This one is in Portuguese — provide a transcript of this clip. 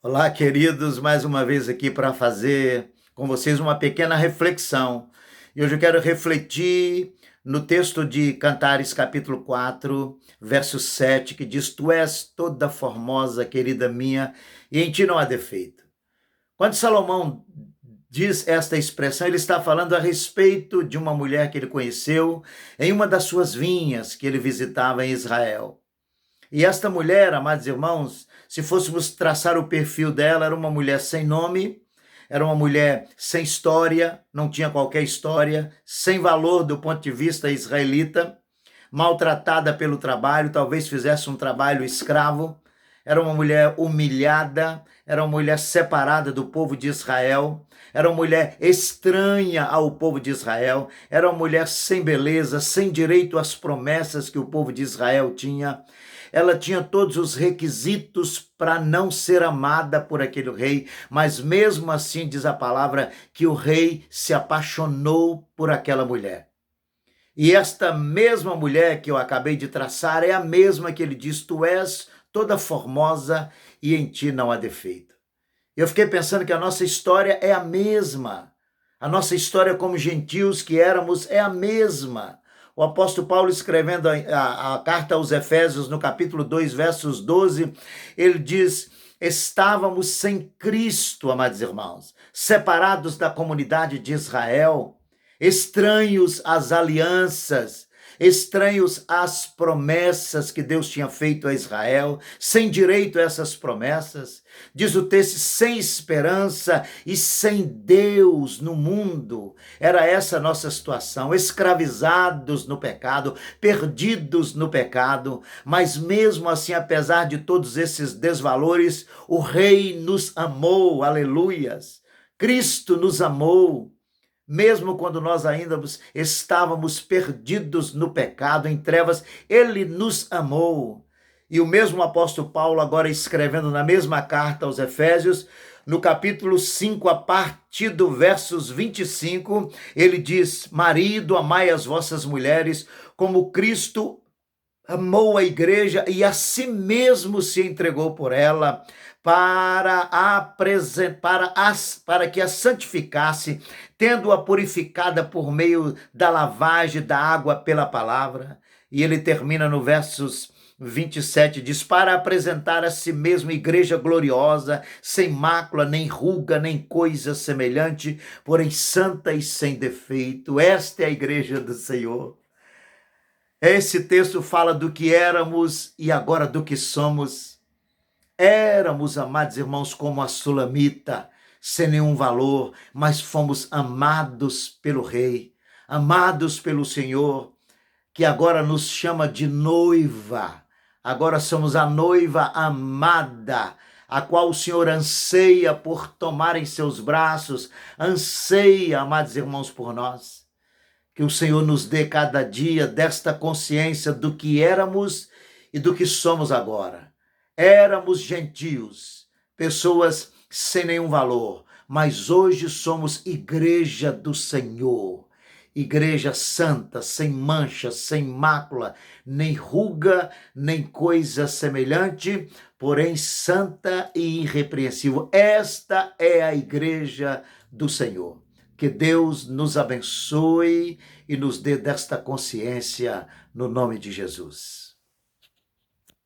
Olá, queridos, mais uma vez aqui para fazer com vocês uma pequena reflexão. E hoje eu quero refletir no texto de Cantares, capítulo 4, verso 7, que diz: Tu és toda formosa, querida minha, e em ti não há defeito. Quando Salomão diz esta expressão, ele está falando a respeito de uma mulher que ele conheceu em uma das suas vinhas que ele visitava em Israel. E esta mulher, amados irmãos, se fôssemos traçar o perfil dela, era uma mulher sem nome, era uma mulher sem história, não tinha qualquer história, sem valor do ponto de vista israelita, maltratada pelo trabalho, talvez fizesse um trabalho escravo, era uma mulher humilhada, era uma mulher separada do povo de Israel, era uma mulher estranha ao povo de Israel, era uma mulher sem beleza, sem direito às promessas que o povo de Israel tinha. Ela tinha todos os requisitos para não ser amada por aquele rei, mas mesmo assim diz a palavra que o rei se apaixonou por aquela mulher. E esta mesma mulher que eu acabei de traçar é a mesma que ele diz: Tu és toda formosa e em ti não há defeito. Eu fiquei pensando que a nossa história é a mesma. A nossa história como gentios que éramos é a mesma. O apóstolo Paulo, escrevendo a carta aos Efésios, no capítulo 2, versos 12, ele diz: Estávamos sem Cristo, amados irmãos, separados da comunidade de Israel, estranhos às alianças, estranhos às promessas que Deus tinha feito a Israel, sem direito a essas promessas. Diz o texto, sem esperança e sem Deus no mundo. Era essa a nossa situação, escravizados no pecado, perdidos no pecado, mas mesmo assim, apesar de todos esses desvalores, o Rei nos amou, aleluias. Cristo nos amou. Mesmo quando nós ainda estávamos perdidos no pecado, em trevas, ele nos amou. E o mesmo apóstolo Paulo, agora escrevendo na mesma carta aos Efésios, no capítulo 5, a partir do versos 25, ele diz: Marido, amai as vossas mulheres, como Cristo amou a igreja e a si mesmo se entregou por ela, para que a santificasse, tendo-a purificada por meio da lavagem da água pela palavra. E ele termina no versos 27, diz: para apresentar a si mesmo igreja gloriosa, sem mácula, nem ruga, nem coisa semelhante, porém santa e sem defeito. Esta é a igreja do Senhor. Esse texto fala do que éramos e agora do que somos. Éramos, amados irmãos, como a Sulamita, sem nenhum valor, mas fomos amados pelo Rei, amados pelo Senhor, que agora nos chama de noiva. Agora somos a noiva amada, a qual o Senhor anseia por tomar em seus braços, anseia, amados irmãos, por nós. Que o Senhor nos dê cada dia desta consciência do que éramos e do que somos agora. Éramos gentios, pessoas sem nenhum valor, mas hoje somos igreja do Senhor. Igreja santa, sem mancha, sem mácula, nem ruga, nem coisa semelhante, porém santa e irrepreensível. Esta é a igreja do Senhor. Que Deus nos abençoe e nos dê desta consciência no nome de Jesus.